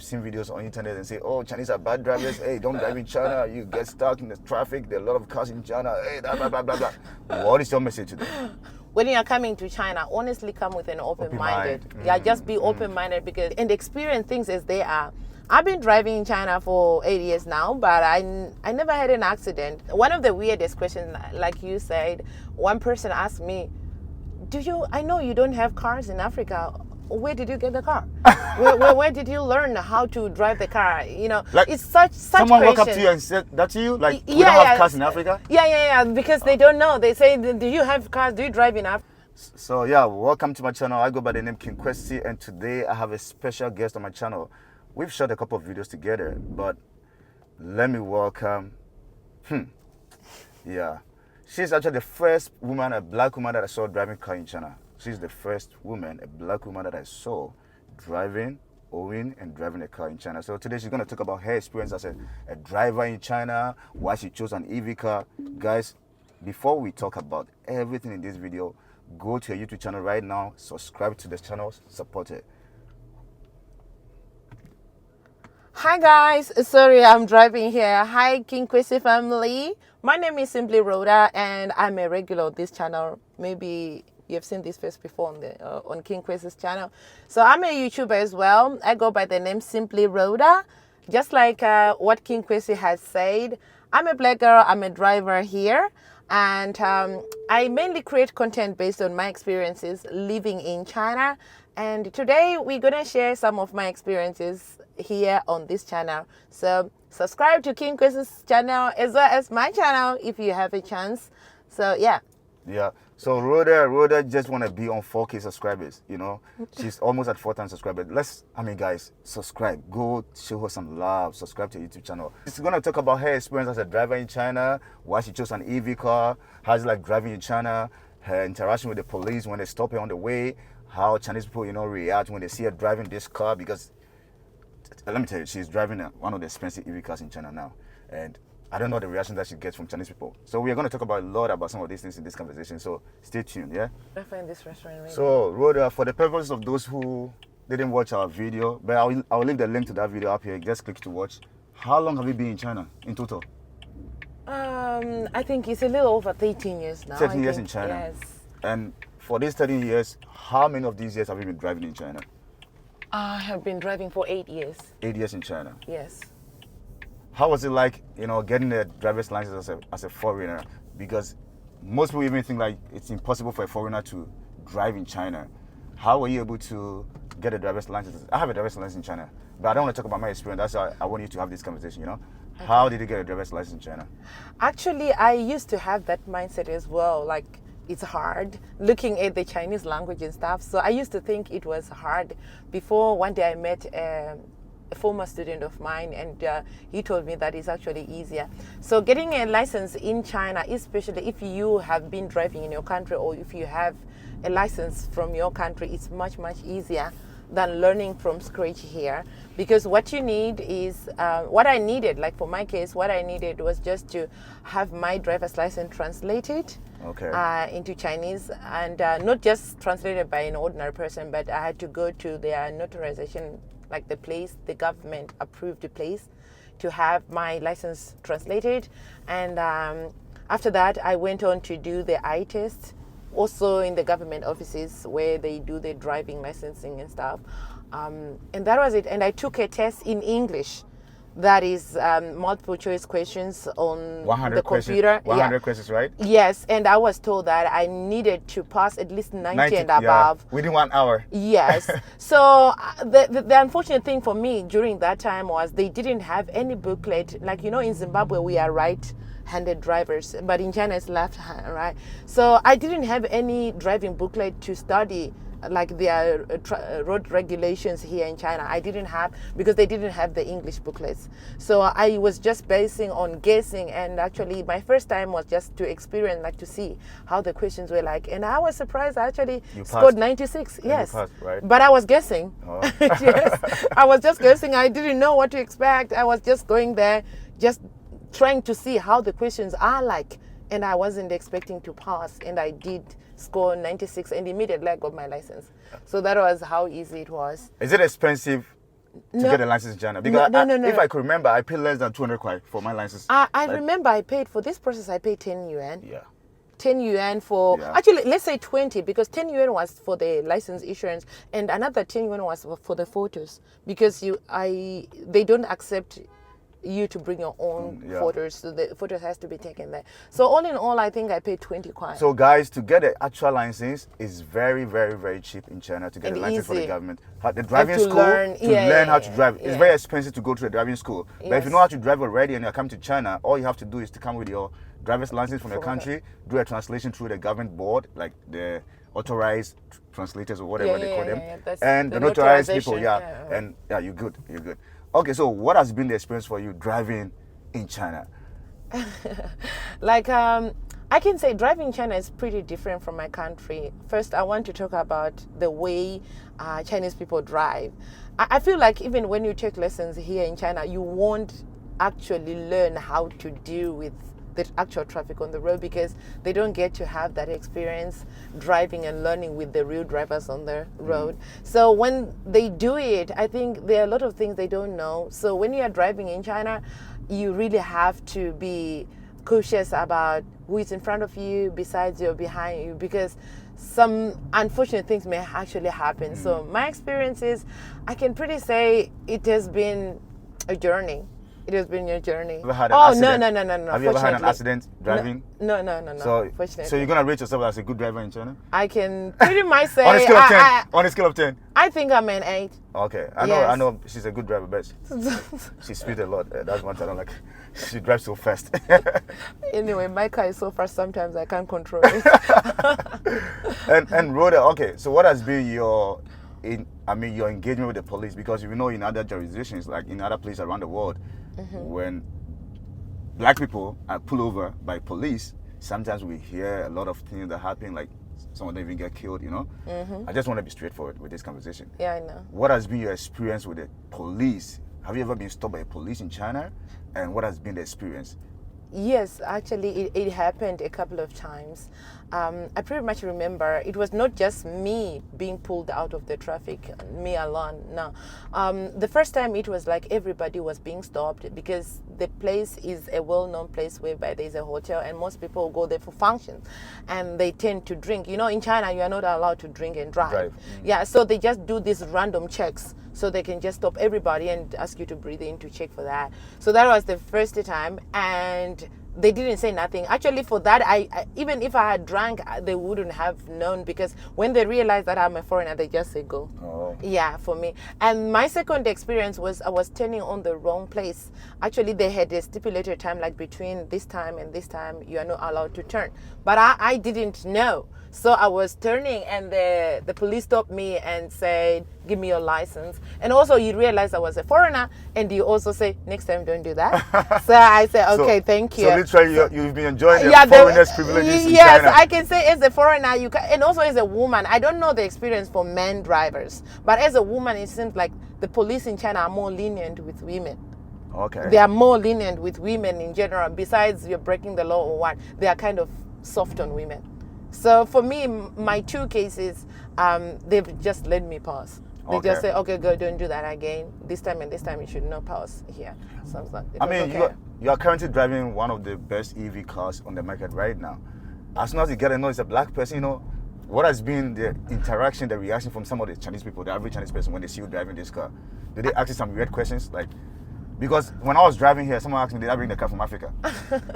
seen videos on internet and say, oh, Chinese are bad drivers. Hey, don't drive in China. You get stuck in the traffic. There are a lot of cars in China. Hey, blah, blah, blah, blah, blah. What is your message to them? When you're coming to China, honestly come with an open-minded. Yeah, just be open-minded because and experience things as they are. I've been driving in China for 8 years now, but I never had an accident. One of the weirdest questions, like you said, one person asked me, I know you don't have cars in Africa. Where did you get the car? where did you learn how to drive the car? Like, it's such someone question. walk up to you and said that to you? Like, we yeah, don't have cars in Africa? Yeah, because they don't know. They say, do you have cars? Do you drive in Africa? So yeah, welcome to my channel. I go by the name King Kwesi, and today I have a special guest on my channel. We've shot a couple of videos together, but let me welcome, she's actually the first woman, a black woman that I saw driving car in China. She's the first woman, a black woman that I saw owning and driving a car in China. So today she's going to talk about her experience as a driver in China, why she chose an EV car. Guys, before we talk about everything in this video, go to her YouTube channel right now, subscribe to the channel, support it. Hi guys, sorry I'm driving here. Hi King Kwesi family. My name is simply Rhoda and I'm a regular on this channel. Maybe you've seen this face before on King Kwesi's channel. So I'm a YouTuber as well. I go by the name simply Rhoda. Just like what King Kwesi has said, I'm a black girl, I'm a driver here. And I mainly create content based on my experiences living in China. And today we're gonna share some of my experiences here on this channel. So subscribe to King Kwesi's channel as well as my channel if you have a chance. So yeah. Yeah. So Rhoda just want to be on 4K subscribers, She's almost at 4,000 subscribers. Guys, subscribe. Go show her some love. Subscribe to her YouTube channel. She's going to talk about her experience as a driver in China, why she chose an EV car, how it's like driving in China, her interaction with the police when they stop her on the way, how Chinese people, react when they see her driving this car, because let me tell you, she's driving one of the expensive EV cars in China now. And I don't know the reaction that she gets from Chinese people. So we are going to talk about a lot about some of these things in this conversation. So stay tuned, yeah? I find this restaurant really So Rhoda, for the purpose of those who didn't watch our video, but I'll leave the link to that video up here. Just click to watch. How long have you been in China in total? I think it's a little over 13 years now. 13 years in China. Yes. And for these 13 years, how many of these years have you been driving in China? I have been driving for 8 years. 8 years in China. Yes. How was it like, getting a driver's license as a foreigner? Because most people even think like it's impossible for a foreigner to drive in China. How were you able to get a driver's license? I have a driver's license in China, but I don't want to talk about my experience. That's why I want you to have this conversation, Okay. How did you get a driver's license in China? Actually, I used to have that mindset as well. Like, it's hard looking at the Chinese language and stuff. So I used to think it was hard. Before one day I met a former student of mine, and he told me that it's actually easier. So getting a license in China, especially if you have been driving in your country or if you have a license from your country, it's much easier than learning from scratch here, because what you need is what I needed, like for my case, what I needed was just to have my driver's license translated into Chinese, and not just translated by an ordinary person, but I had to go to their notarization, like the place, the government approved the place to have my license translated. And after that, I went on to do the eye test, also in the government offices where they do the driving licensing and stuff. And that was it. And I took a test in English. That is multiple choice questions on the computer. 100 questions, right? Yes, and I was told that I needed to pass at least 90 and above. Within 1 hour. Yes. So the unfortunate thing for me during that time was they didn't have any booklet. Like, in Zimbabwe, we are right-handed drivers, but in China, it's left-hand, right? So I didn't have any driving booklet to study like their road regulations here in China. I didn't have, because they didn't have the English booklets. So I was just basing on guessing, and actually my first time was just to experience, like to see how the questions were like. And I was surprised, I actually scored 96, yes. Passed, right? But I was guessing. Oh. Yes, I was just guessing. I didn't know what to expect. I was just going there, just trying to see how the questions are like. And I wasn't expecting to pass, and I did score 96, and immediately I got my license. So that was how easy it was. Is it expensive to get a license in China? Because no. if I could remember, I paid less than 200 kwai for my license. I remember I paid for this process. I paid 10 yuan. Yeah. 10 yuan for actually let's say 20, because 10 yuan was for the license insurance and another 10 yuan was for the photos, because they don't accept you to bring your own photos, so the photos has to be taken there. So all in all, I think I paid 20 kwai. So guys, to get an actual license is very, very, very cheap in China to get a license for the government. The driving school, learn how to drive. It's very expensive to go to a driving school. But if you know how to drive already and you're coming to China, all you have to do is to come with your driver's license from your country, do a translation through the government board, like the authorized translators or whatever they call them, and the notarized people. And you're good. Okay, so what has been the experience for you driving in China? Like, I can say driving in China is pretty different from my country. First, I want to talk about the way Chinese people drive. I feel like even when you take lessons here in China, you won't actually learn how to deal with the actual traffic on the road, because they don't get to have that experience driving and learning with the real drivers on the road. So when they do it, I think there are a lot of things they don't know. So when you are driving in China, you really have to be cautious about who is in front of you, besides you, or behind you, because some unfortunate things may actually happen. So my experience is, I can pretty say it has been a journey. It has been your journey. Have you ever had an accident? No. Have you ever had an accident driving? No. So you're gonna rate yourself as a good driver in China? I can pretty much say on a scale of 10. On a scale of 10. I think I'm an 8. Okay, I know she's a good driver, but she speeds a lot. That's one thing I don't like. She drives so fast. Anyway, my car is so fast sometimes I can't control it. and Rhoda, okay, so what has been your engagement with the police? Because you know, in other jurisdictions, like in other places around the world, when black people are pulled over by police, sometimes we hear a lot of things that happen, like some of them even get killed, you know? I just want to be straightforward with this conversation. Yeah, I know. What has been your experience with the police? Have you ever been stopped by police in China? And what has been the experience? Yes, actually, it happened a couple of times. I pretty much remember it was not just me being pulled out of the traffic, me alone. No, the first time it was like everybody was being stopped, because the place is a well-known place whereby there's a hotel and most people go there for functions, and they tend to drink. You know, in China you are not allowed to drink and drive. Yeah, so they just do these random checks. So they can just stop everybody and ask you to breathe in to check for that. So that was the first time, and they didn't say nothing. Actually, for that, I even if I had drank, they wouldn't have known, because when they realize that I'm a foreigner, they just say go. Yeah, for me. And my second experience was I was turning on the wrong place. Actually, they had a stipulated time, like between this time and this time, you are not allowed to turn. But I didn't know. So I was turning, and the police stopped me and said, give me your license. And also you realize I was a foreigner, and you also say, next time don't do that. So I said, okay, thank you. So literally you've been enjoying the foreigners' privileges in yes, China. I can say as a foreigner, you can, and also as a woman, I don't know the experience for men drivers, but as a woman, it seems like the police in China are more lenient with women. Okay. They are more lenient with women in general. Besides you're breaking the law or what, they are kind of soft on women. So for me, my two cases, they've just let me pass. They just say, okay, go, don't do that again. This time and this time, you should not pass here. So I mean, you are currently driving one of the best EV cars on the market right now. As soon as you get to know it's a black person, you know, what has been the interaction, the reaction from some of the Chinese people, the average Chinese person, when they see you driving this car? Did they ask you some weird questions? Like, because when I was driving here, someone asked me, did I bring the car from Africa?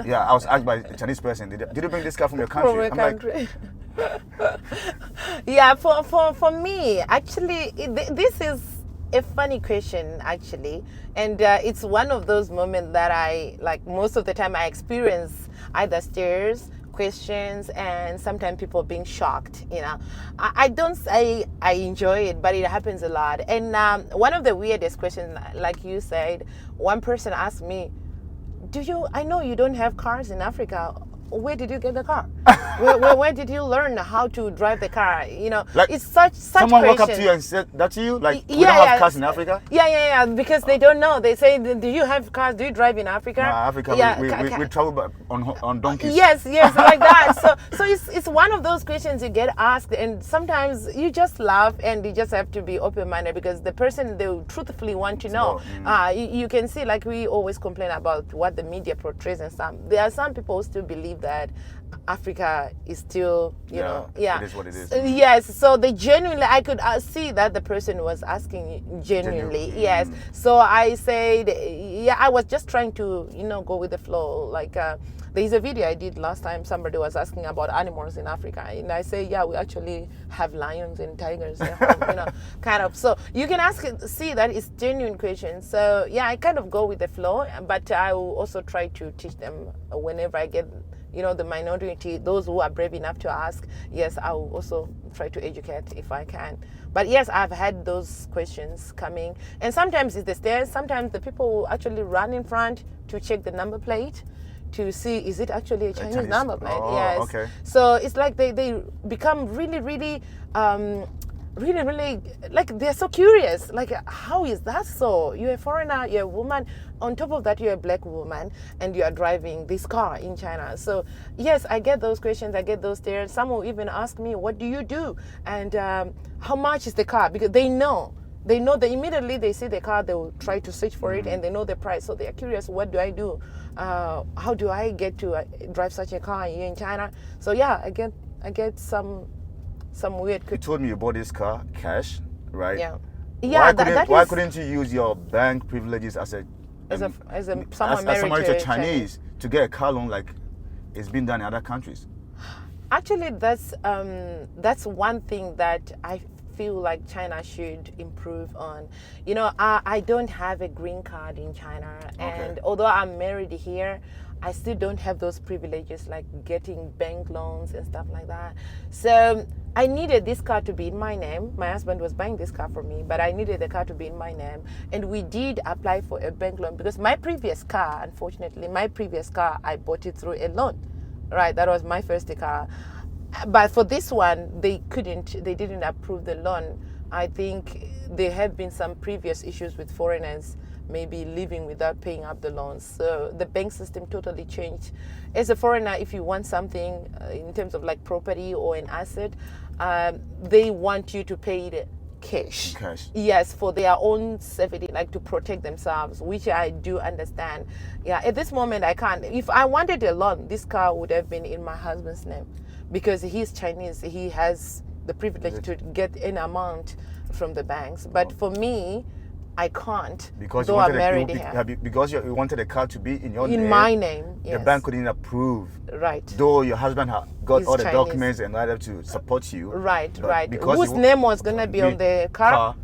Yeah, I was asked by a Chinese person, did you bring this car from your country? From your country. Yeah, for me, actually, this is a funny question, actually. And it's one of those moments that I, like, most of the time I experience either stares, questions, and sometimes people being shocked. You know, I don't say I enjoy it, but it happens a lot. And one of the weirdest questions, like you said, one person asked me, I know you don't have cars in Africa, where did you get the car? Where did you learn how to drive the car? You know, Like, it's such Someone walk up questions. to you and said that to you? Like, we Yeah, don't have yeah. cars in Africa? Yeah, because they don't know. They say, do you have cars? Do you drive in Africa? No, Africa, Yeah, we travel on donkeys. Yes, like that. So it's one of those questions you get asked, and sometimes you just laugh, and you just have to be open-minded because the person, they truthfully want to know. You can see, like, we always complain about what the media portrays and stuff. There are some people who still believe that Africa is still, you know, it is what it is. Yes, so they genuinely, I could see that the person was asking genuinely. Yes, so I said, yeah, I was just trying to, you know, go with the flow. Like, there's a video I did last time. Somebody was asking about animals in Africa, and I say, yeah, we actually have lions and tigers at home, you know, kind of. So you can see that it's genuine questions. So yeah, I kind of go with the flow, but I will also try to teach them whenever I get, you know, the minority, those who are brave enough to ask. Yes, I will also try to educate if I can. But yes, I've had those questions coming, and sometimes it's the stairs. Sometimes the people will actually run in front to check the number plate to see, is it actually a Chinese number plate? Oh, yes. okay. So it's like they become really, like, they're so curious. Like, how is that so? You're a foreigner, you're a woman. On top of that, you're a black woman, and you are driving this car in China. So yes, I get those questions, I get those stares. Some will even ask me, what do you do? And how much is the car? Because they know that immediately they see the car, they will try to search for it, and they know the price. So they are curious, what do I do? How do I get to drive such a car here in China? So yeah, I get some weird. You told me you bought this car cash, right? Yeah. Why couldn't you use your bank privileges as someone married to Chinese to get a car loan like it's been done in other countries? Actually, that's one thing that I feel like China should improve on. You know, I don't have a green card in China, and although I'm married here, I still don't have those privileges like getting bank loans and stuff like that. So I needed this car to be in my name. My husband was buying this car for me, but I needed the car to be in my name. And we did apply for a bank loan because my previous car, unfortunately, I bought it through a loan. Right, that was my first car. But for this one, they didn't approve the loan. I think there have been some previous issues with foreigners maybe living without paying up the loans. So the bank system totally changed. As a foreigner, if you want something in terms of like property or an asset, they want you to pay it cash. Yes, for their own safety, like to protect themselves, which I do understand. Yeah, at this moment I can't. If I wanted a loan, this car would have been in my husband's name because he's Chinese. He has the privilege to get an amount from the banks. But for me, I can't, because though I'm married here. Because you wanted the car to be in your name. In my name, yes. The bank couldn't approve. Right. Though your husband got He's all the Chinese. documents and order to support you. Right. Because whose name was going to be on the car?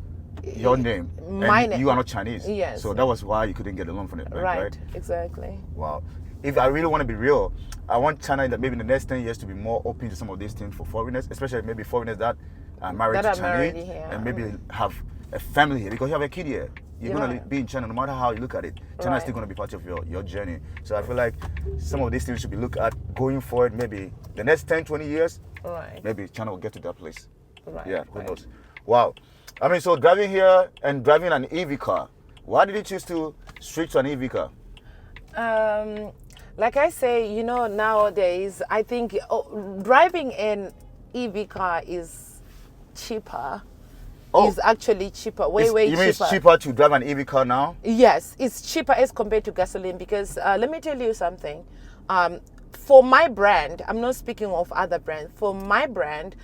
Your name. My name. You are not Chinese. Yes. So that was why you couldn't get a loan from the bank, right? Exactly. Wow. If I really want to be real, I want China that maybe in the next 10 years to be more open to some of these things for foreigners, especially maybe foreigners that are married to Chinese and maybe have a family here, because you have a kid here. You're going to be in China no matter how you look at it. China is still going to be part of your journey. So I feel like some of these things should be looked at going forward, maybe the next 10, 20 years. Right. Maybe China will get to that place. Right. Yeah, who knows? Wow. I mean, so driving here and driving an EV car, why did you choose to switch to an EV car? Like I say, you know, nowadays, I think driving an EV car is cheaper. Is actually cheaper, way cheaper. You mean it's cheaper to drive an EV car now? Yes, it's cheaper as compared to gasoline because let me tell you something. For my brand, I'm not speaking of other brands. For my brand,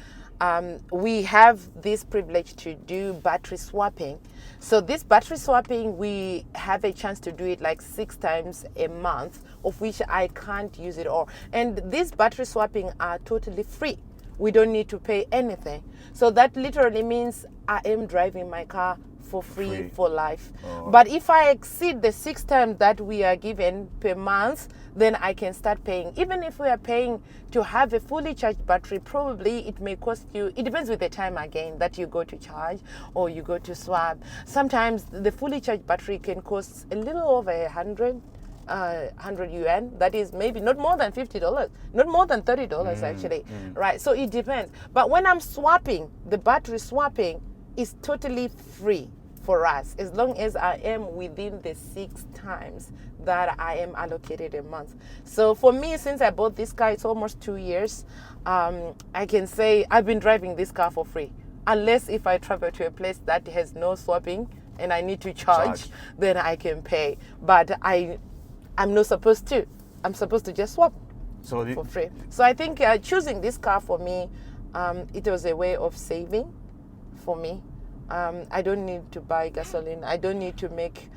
we have this privilege to do battery swapping. So this battery swapping, we have a chance to do it like 6 times a month, of which I can't use it all. And these battery swapping are totally free. We don't need to pay anything. So that literally means I am driving my car for free for life. But if I exceed the 6 times that we are given per month, then I can start paying. Even if we are paying to have a fully charged battery, probably it may cost you, it depends with the time again that you go to charge or you go to swap. Sometimes the fully charged battery can cost a little over 100 100 yuan. That is maybe not more than $50, not more than $30 actually, right? So it depends. But when I'm swapping, the battery swapping is totally free for us, as long as I am within the 6 times that I am allocated a month. So for me, since I bought this car, it's almost 2 years. I can say I've been driving this car for free, unless if I travel to a place that has no swapping and I need to charge. Then I can pay. But I'm not supposed to. I'm supposed to just swap for free. So I think choosing this car for me, it was a way of saving for me. I don't need to buy gasoline. I don't need to make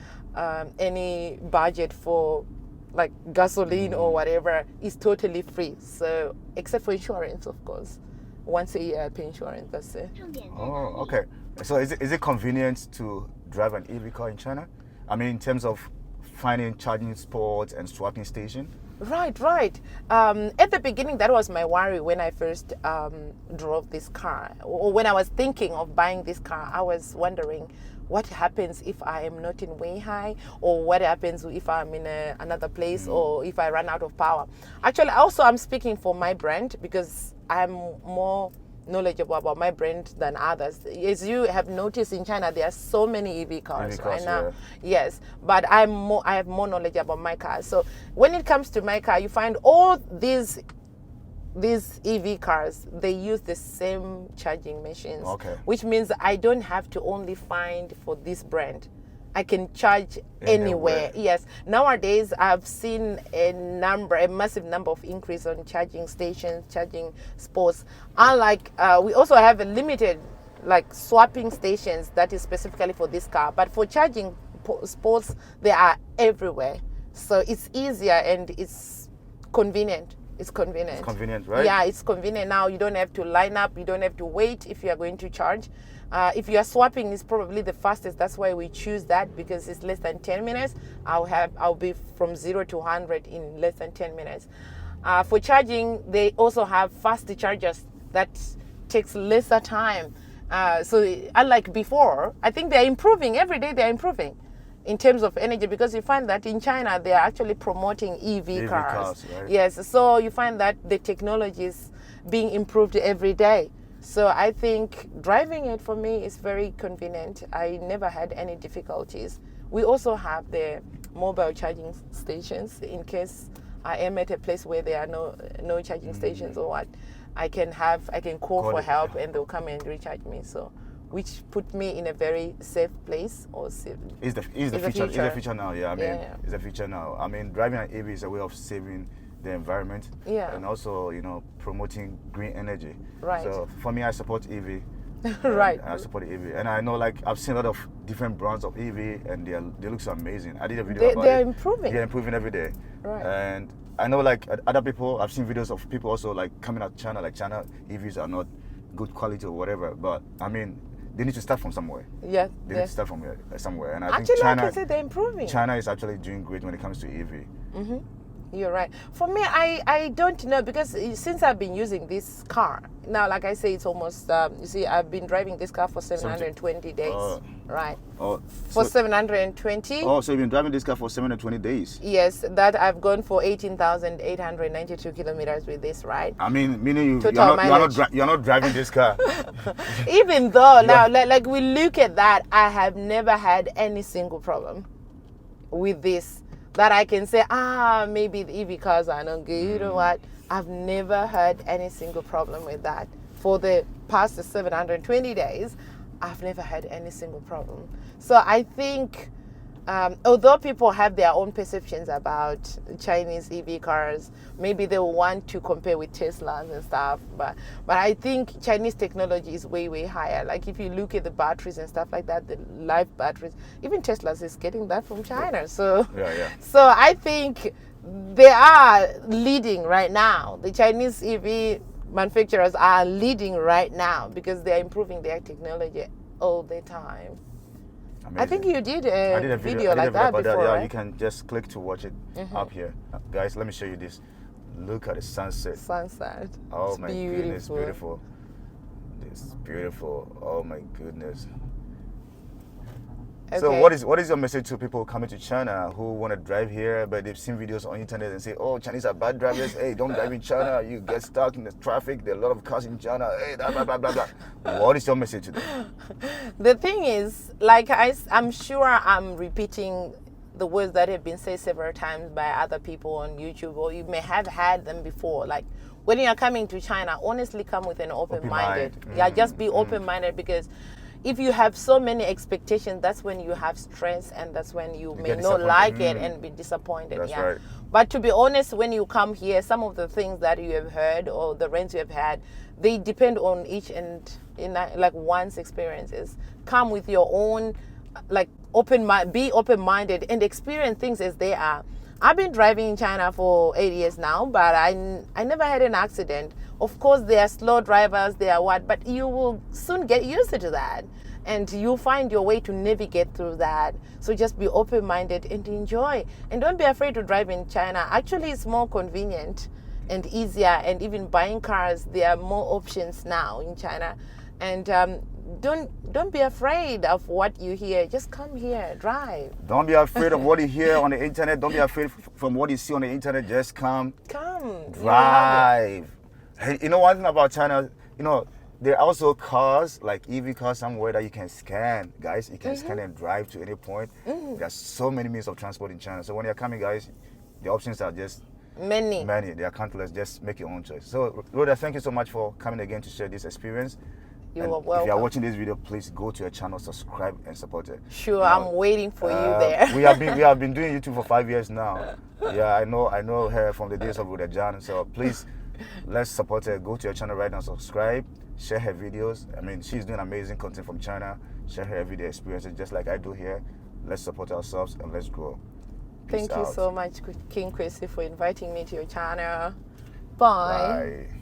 any budget for like gasoline or whatever. It's totally free. So except for insurance, of course. Once a year I pay insurance, that's it. Oh, okay. So is it convenient to drive an EV car in China? I mean, in terms of finding charging spots and swapping station? Right. At the beginning, that was my worry when I first drove this car, or when I was thinking of buying this car. I was wondering what happens if I am not in Weihai, or what happens if I'm in another place, or if I run out of power. Actually, also I'm speaking for my brand because I'm more knowledgeable about my brand than others. As you have noticed, in China there are so many EV cars right now. Yes, but I have more knowledge about my car. So when it comes to my car, you find all these EV cars, they use the same charging machines, which means I don't have to only find for this brand. I can charge anywhere. Yes. Nowadays, I've seen a massive number of increase on charging stations, charging spots. Unlike, we also have a limited, like, swapping stations that is specifically for this car. But for charging spots, they are everywhere. So it's easier and it's convenient. It's convenient. It's convenient, right? Yeah, it's convenient now. You don't have to line up. You don't have to wait if you are going to charge. If you are swapping, it's probably the fastest. That's why we choose that, because it's less than 10 minutes. I'll be from 0 to 100 in less than 10 minutes. For charging, they also have fast chargers that takes lesser time. So unlike before, I think they're improving. Every day they're improving in terms of energy, because you find that in China, they are actually promoting EV cars. Right? Yes, so you find that the technology is being improved every day. So I think driving it for me is very convenient. I never had any difficulties. We also have the mobile charging stations in case I am at a place where there are no charging stations or what. I can call for help and they'll come and recharge me. So, which put me in a very safe place. Is the feature now? Yeah, I mean, it's a feature now. I mean, driving an EV is a way of saving the environment, and also, promoting green energy. Right. So for me, I support EV. Right. I support EV, and I know, like, I've seen a lot of different brands of EV, and they look so amazing. I did a video about it. They're improving. They're improving every day. Right. And I know, like, other people, I've seen videos of people also, like, coming out China, like, China EVs are not good quality or whatever, but I mean, they need to start from somewhere. Yeah. They need to start from somewhere, and I actually, think China. I can say they're improving. China is actually doing great when it comes to EV. You're right. For me, I don't know, because since I've been using this car, now, like I say, it's almost, you see, I've been driving this car for 720 days, right? For 720. Oh, so you've been driving this car for 720 days? Yes, that I've gone for 18,892 kilometers with this, right? I mean, meaning you're not driving this car. Even though, now, like we look at that, I have never had any single problem with this. That I can say, maybe the EV cars are not good. You know what? I've never had any single problem with that. For the past 720 days, I've never had any single problem. So I think, although people have their own perceptions about Chinese EV cars, maybe they want to compare with Teslas and stuff, but I think Chinese technology is way, way higher. Like, if you look at the batteries and stuff like that, the live batteries, even Teslas is getting that from China. So, so I think they are leading right now. The Chinese EV manufacturers are leading right now because they are improving their technology all the time. Amazing. I think you did a video like that before, yeah, right? you can just click to watch it up here. Guys, let me show you this. Look at the sunset. Oh, my goodness, beautiful. It's beautiful. Oh my goodness. So Okay. what is your message to people coming to China who want to drive here, but they've seen videos on internet and say, oh, Chinese are bad drivers. Hey, don't drive in China. You get stuck in the traffic. There are a lot of cars in China. Hey, blah, blah, blah, blah, blah. What is your message to them? The thing is, like I'm sure I'm repeating the words that have been said several times by other people on YouTube, or you may have had them before. Like, when you're coming to China, honestly come with an open-minded. Yeah, just be open-minded, because if you have so many expectations, that's when you have stress, and that's when you may get not like disappointed. it and be disappointed. That's Yeah. right. But to be honest, when you come here, some of the things that you have heard or the rents you have had, they depend on each and like one's experiences. Come with your own, like be open-minded and experience things as they are. I've been driving in China for 8 years now, but I never had an accident. Of course, there are slow drivers, they are what, but you will soon get used to that. And you'll find your way to navigate through that. So just be open-minded and enjoy. And don't be afraid to drive in China. Actually, it's more convenient and easier. And even buying cars, there are more options now in China. And don't be afraid of what you hear. Just come here, drive. Don't be afraid of what you hear on the internet. Don't be afraid from what you see on the internet. Just come, drive. Hey, you know one thing about China, there are also cars, like EV cars somewhere that you can scan, guys. You can scan and drive to any point. There's so many means of transport in China. So when you're coming, guys, the options are just many. They are countless. Just make your own choice. So, Rhoda, thank you so much for coming again to share this experience. You and are welcome. If you are watching this video, please go to your channel, subscribe, and support it. Sure, I'm waiting for you there. we have been doing YouTube for 5 years now. Yeah, I know her from the days of Rhoda John. So please, let's support her. Go to your channel right now, subscribe, share her videos. I mean, she's doing amazing content from China. Share her everyday experiences just like I do here. Let's support ourselves and let's grow. Peace Thank you out. so much, King Chrissy, for inviting me to your channel. Bye. Bye.